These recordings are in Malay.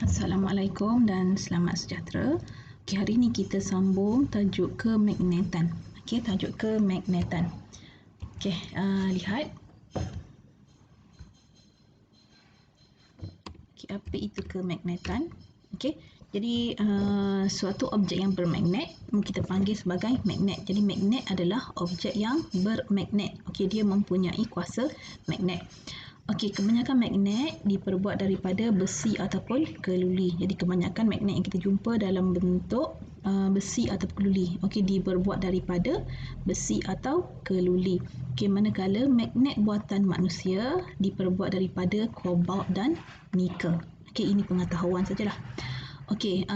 Assalamualaikum dan selamat sejahtera. Okey, hari ini kita sambung tajuk kemagnetan. Okey, tajuk kemagnetan. Okey, lihat. Okey, apa itu kemagnetan? Okey, jadi suatu objek yang bermagnet kita panggil sebagai magnet. Jadi magnet adalah objek yang bermagnet. Okey, dia mempunyai kuasa magnet. Okey, kebanyakan magnet diperbuat daripada besi ataupun keluli. Jadi kebanyakan magnet yang kita jumpa dalam bentuk besi atau keluli. Okey, diperbuat daripada besi atau keluli. Okey, manakala magnet buatan manusia diperbuat daripada kobalt dan nikel. Okey, ini pengetahuan sajalah. Okey,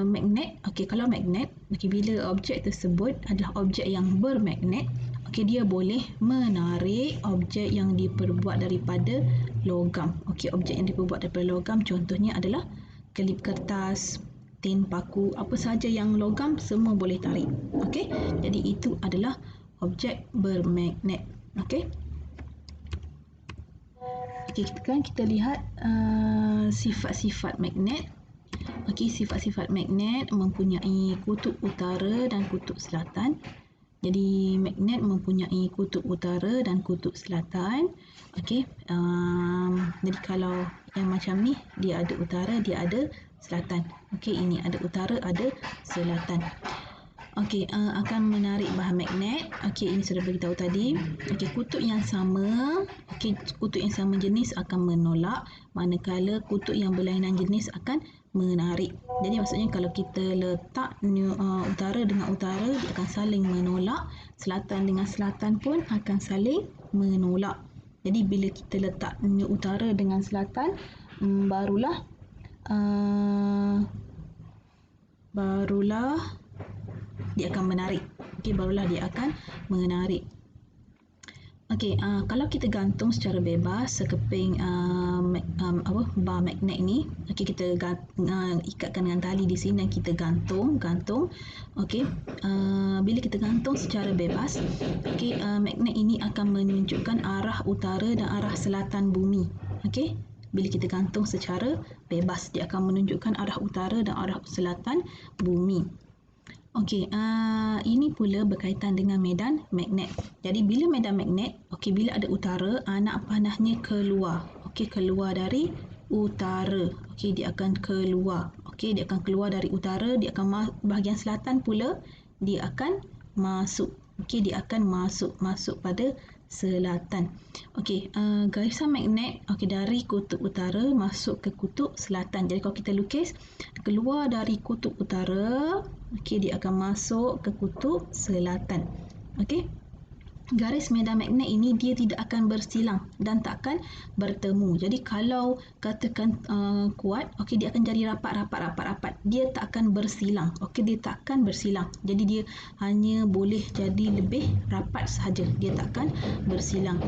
magnet. Okey, kalau magnet, okey, bila objek tersebut adalah objek yang bermagnet, okey, dia boleh menarik objek yang diperbuat daripada logam. Okey, objek yang diperbuat daripada logam contohnya adalah kelip kertas, tin paku, apa sahaja yang logam semua boleh tarik. Okey, jadi itu adalah objek bermagnet. Okey. Okey, kita lihat sifat-sifat magnet. Okey, sifat-sifat magnet mempunyai kutub utara dan kutub selatan. Jadi magnet mempunyai kutub utara dan kutub selatan. Okey, jadi kalau yang macam ni dia ada utara, dia ada selatan. Okey, ini ada utara, ada selatan. Okey, akan menarik bahan magnet. Okey, ini sudah beritahu tadi. Okey, kutub yang sama, okey, kutub yang sama jenis akan menolak, manakala kutub yang berlainan jenis akan menarik. Jadi maksudnya kalau kita letak utara dengan utara, dia akan saling menolak. Selatan dengan selatan pun akan saling menolak. Jadi bila kita letak utara dengan selatan, barulah dia akan menarik. Okey, barulah dia akan menarik. Okey, kalau kita gantung secara bebas sekeping bar magnet ni, okey, kita ikatkan dengan tali di sini dan kita gantung. Okey, bila kita gantung secara bebas, okey, magnet ini akan menunjukkan arah utara dan arah selatan bumi. Okey, bila kita gantung secara bebas, dia akan menunjukkan arah utara dan arah selatan bumi. Okey, ini pula berkaitan dengan medan magnet. Jadi bila medan magnet, okey, bila ada utara, nak panahnya keluar. Okey, keluar dari utara. Okey, dia akan keluar. Okey, dia akan keluar dari utara, dia akan bahagian selatan pula dia akan masuk. Okey, dia akan masuk pada selatan. Okey, garisan magnet okey dari kutub utara masuk ke kutub selatan. Jadi kalau kita lukis, keluar dari kutub utara, okey, dia akan masuk ke kutub selatan. Okey. Garis medan magnet ini dia tidak akan bersilang dan tak akan bertemu. Jadi kalau katakan kuat, okey, dia akan jadi rapat. Dia tak akan bersilang. Okey, dia tak akan bersilang. Jadi dia hanya boleh jadi lebih rapat sahaja. Dia tak akan bersilang.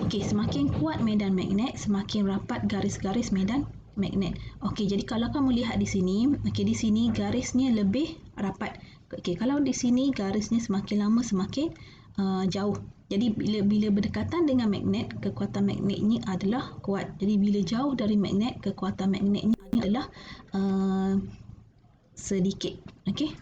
Okey, semakin kuat medan magnet, semakin rapat garis-garis medan magnet. Okey, jadi kalau kamu lihat di sini, okey, di sini garisnya lebih rapat. Okey, kalau di sini garisnya semakin lama semakin jauh. Jadi bila berdekatan dengan magnet, kekuatan magnetnya adalah kuat. Jadi bila jauh dari magnet, kekuatan magnetnya adalah sedikit. Okey.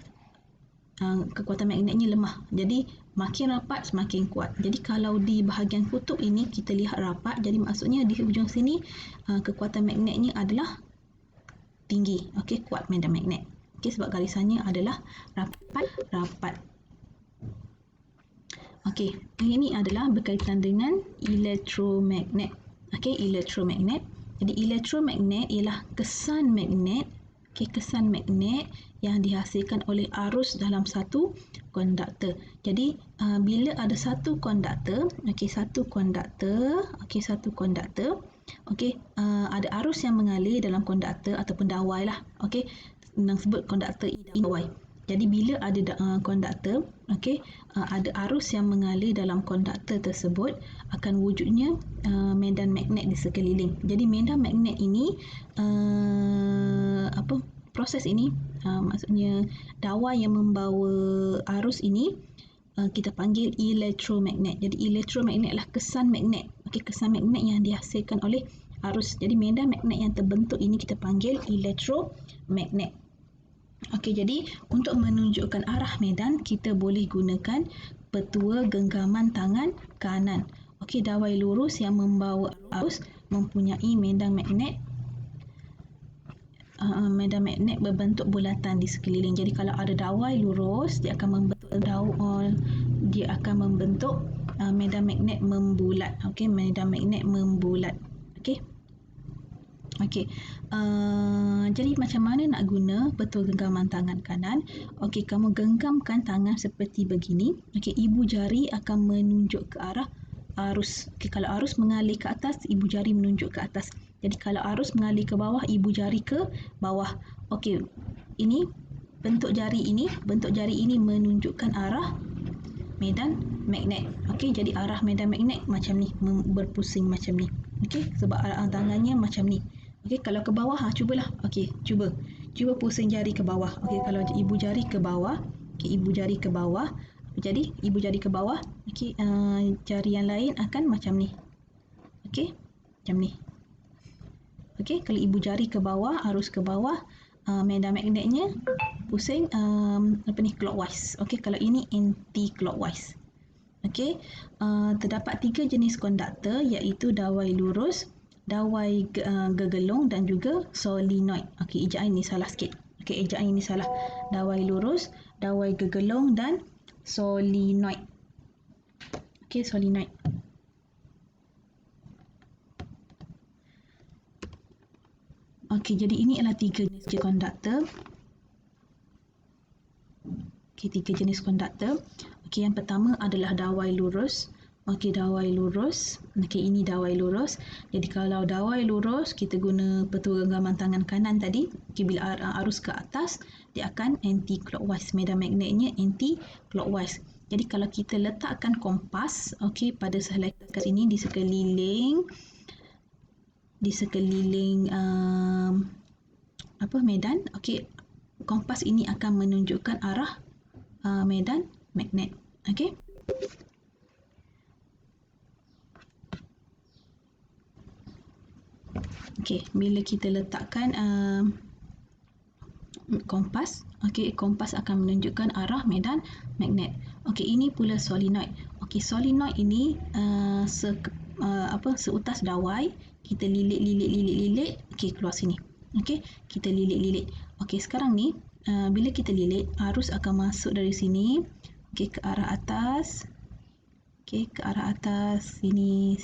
Kekuatan magnetnya lemah. Jadi makin rapat semakin kuat. Jadi kalau di bahagian kutub ini kita lihat rapat, jadi maksudnya di hujung sini kekuatan magnetnya adalah tinggi. Okey, kuat medan magnet. Okey, sebab garisannya adalah rapat. Okey, ini adalah berkaitan dengan elektromagnet. Okey, elektromagnet. Jadi elektromagnet ialah kesan magnet, okey, kesan magnet yang dihasilkan oleh arus dalam satu konduktor. Jadi bila ada satu konduktor, okey, satu konduktor, okey, ada arus yang mengalir dalam konduktor ataupun dawai lah. Okey, senang sebut konduktor dawai. Jadi bila ada konduktor, okey, ada arus yang mengalir dalam konduktor tersebut, akan wujudnya medan magnet di sekeliling. Jadi medan magnet ini proses ini, maksudnya dawai yang membawa arus ini kita panggil elektromagnet. Jadi elektromagnet adalah kesan magnet. Okey, kesan magnet yang dihasilkan oleh arus. Jadi medan magnet yang terbentuk ini kita panggil elektromagnet. Okey, jadi untuk menunjukkan arah medan, kita boleh gunakan petua genggaman tangan kanan. Okey, dawai lurus yang membawa arus mempunyai medan magnet berbentuk bulatan di sekeliling. Jadi kalau ada dawai lurus, dia akan membentuk medan magnet membulat. Okey, medan magnet membulat. Okey. Okey. Jadi macam mana nak guna petua genggaman tangan kanan? Okey, kamu genggamkan tangan seperti begini. Okey, ibu jari akan menunjuk ke arah arus. Okey, kalau arus mengalir ke atas, ibu jari menunjuk ke atas. Jadi kalau arus mengalir ke bawah, ibu jari ke bawah. Okey, ini bentuk jari ini menunjukkan arah medan magnet. Okey, jadi arah medan magnet macam ni, berpusing macam ni. Okey, sebab arah tangannya macam ni. Okey, kalau ke bawah, cubalah. Okey, cuba pusing jari ke bawah. Okey, kalau ibu jari ke bawah, okey, ibu jari ke bawah. Jadi ibu jari ke bawah. Okey, jari yang lain akan macam ni. Okey, macam ni. Okey, kalau ibu jari ke bawah, arus ke bawah, medan magnetnya pusing clockwise. Okey, kalau ini anti clockwise. Okey, terdapat 3 jenis konduktor iaitu dawai lurus, dawai gegelung dan juga solenoid. Okey, ejaan ini salah sikit. Okey, ejaan ini salah. Dawai lurus, dawai gegelung dan solenoid. Okey, solenoid. Okey, jadi ini adalah 3 jenis konduktor. Okey, 3 jenis konduktor. Okey, yang pertama adalah dawai lurus. Okey, dawai lurus. Okey, ini dawai lurus. Jadi kalau dawai lurus, kita guna petua genggaman tangan kanan tadi. Okey, bila arus ke atas, dia akan anti clockwise. Medan magnetnya anti clockwise. Jadi kalau kita letakkan kompas, okey, pada selai kertas ini di sekeliling medan, okey, kompas ini akan menunjukkan arah medan magnet. Okey. Okey, bila kita letakkan kompas, okey, kompas akan menunjukkan arah medan magnet. Okey, ini pula solenoid. Okey, solenoid ini seutas dawai, kita lilit, okey, keluar sini. Okey, kita lilit. Okey, sekarang ni bila kita lilit, arus akan masuk dari sini, okey, ke arah atas. Okey, ke arah atas, sini.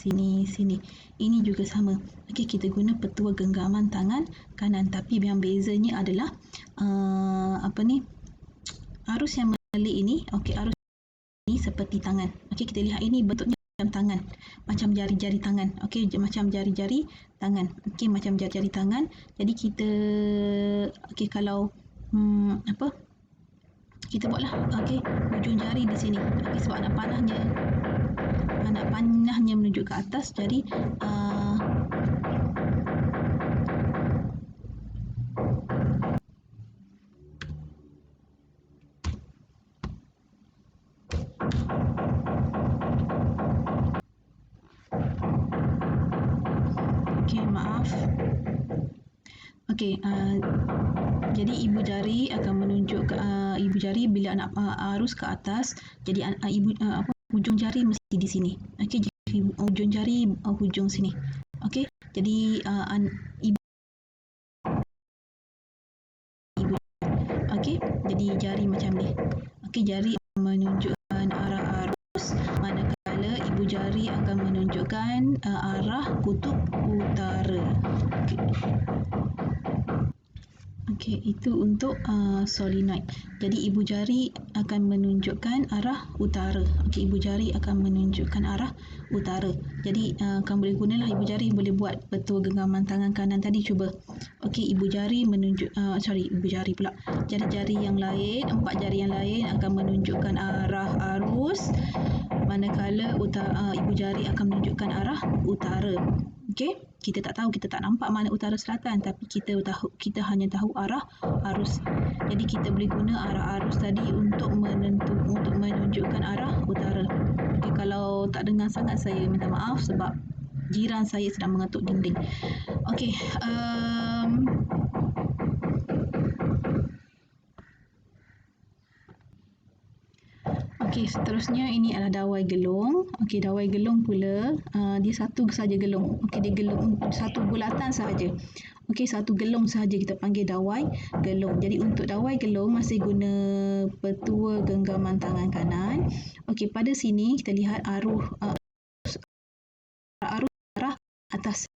Ini juga sama. Okey, kita guna petua genggaman tangan kanan, tapi yang bezanya adalah arus yang mengalir ini, okey, arus ini seperti tangan. Okey, kita lihat ini bentuknya macam tangan, macam jari-jari tangan. Okey, macam jari-jari tangan. Okey, macam jari-jari tangan. Jadi kita, okey, kalau kita buatlah, okey, hujung jari di sini. Okey, sebab anak panahnya menunjuk ke atas, jadi okey, maaf. Okey, jadi ibu jari akan menunjuk ke ibu jari bila nak arus ke atas. Jadi hujung jari mesti di sini. Okey, hujung jari hujung sini. Okey, jadi ibu okey, jadi jari macam ni. Okey, jari menunjukkan arah arus, manakala ibu jari akan menunjukkan arah kutub utara. Okey. Okey, itu untuk solenoid. Jadi ibu jari akan menunjukkan arah utara. Okey, ibu jari akan menunjukkan arah utara. Jadi kamu boleh gunalah ibu jari, boleh buat petua genggaman tangan kanan tadi, cuba. Okey, ibu jari menunjuk ibu jari pula. Jari-jari yang lain, 4 jari yang lain akan menunjukkan arah arus, manakala ibu jari akan menunjukkan arah utara. Okey, kita tak tahu, kita tak nampak mana utara selatan, tapi kita hanya tahu arah arus. Jadi kita boleh guna arah arus tadi untuk menunjukkan arah utara. Okey, kalau tak dengar sangat, saya minta maaf sebab jiran saya sedang mengetuk dinding. Okey, okey, seterusnya ini adalah dawai gelung. Okey, dawai gelung pula dia satu saja gelung. Okey, dia gelung satu bulatan sahaja. Okey, satu gelung sahaja kita panggil dawai gelung. Jadi untuk dawai gelung masih guna petua genggaman tangan kanan. Okey, pada sini kita lihat arah atas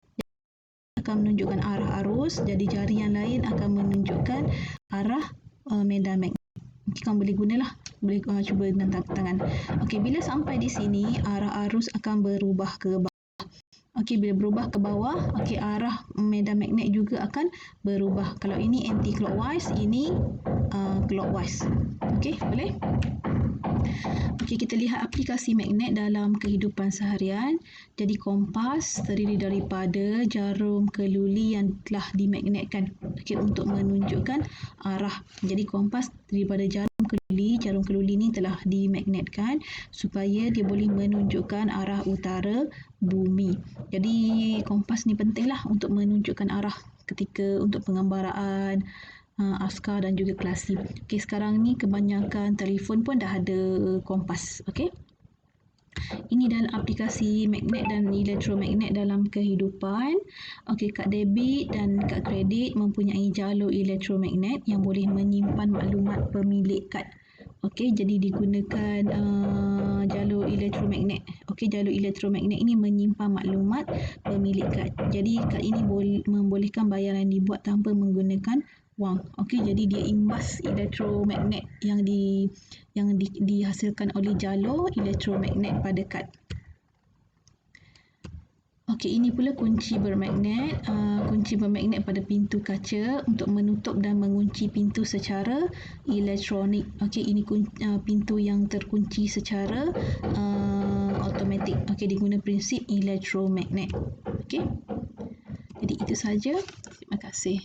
akan menunjukkan arah arus. Jadi jari yang lain akan menunjukkan arah medan magnet. Kamu boleh gunalah, boleh cuba dengan tangan. Okey, bila sampai di sini arah arus akan berubah ke bawah. Okey, bila berubah ke bawah, okey, arah medan magnet juga akan berubah. Kalau ini anti clockwise, ini clockwise. Okey, boleh? Okey, kita lihat aplikasi magnet dalam kehidupan seharian. Jadi kompas terdiri daripada jarum keluli yang telah dimagnetkan, okey, untuk menunjukkan arah. Jadi kompas daripada jarum keluli ini telah dimagnetkan supaya dia boleh menunjukkan arah utara bumi. Jadi kompas ni pentinglah untuk menunjukkan arah ketika untuk pengembaraan askar dan juga kelasi. Okey, sekarang ni kebanyakan telefon pun dah ada kompas. Okey. Ini dalam aplikasi magnet dan elektromagnet dalam kehidupan. Okey, kad debit dan kad kredit mempunyai jalur elektromagnet yang boleh menyimpan maklumat pemilik kad. Okey, jadi digunakan jalur elektromagnet. Okey, jalur elektromagnet ini menyimpan maklumat pemilik kad. Jadi kad ini membolehkan bayaran dibuat tanpa menggunakan wang. Okey, jadi dia imbas elektromagnet yang dihasilkan oleh jalur elektromagnet pada kad. Okey, ini pula kunci bermagnet. Kunci bermagnet pada pintu kaca untuk menutup dan mengunci pintu secara elektronik. Okey, ini pintu yang terkunci secara automatik. Okey, diguna prinsip elektromagnet. Okey. Jadi itu saja. Terima kasih.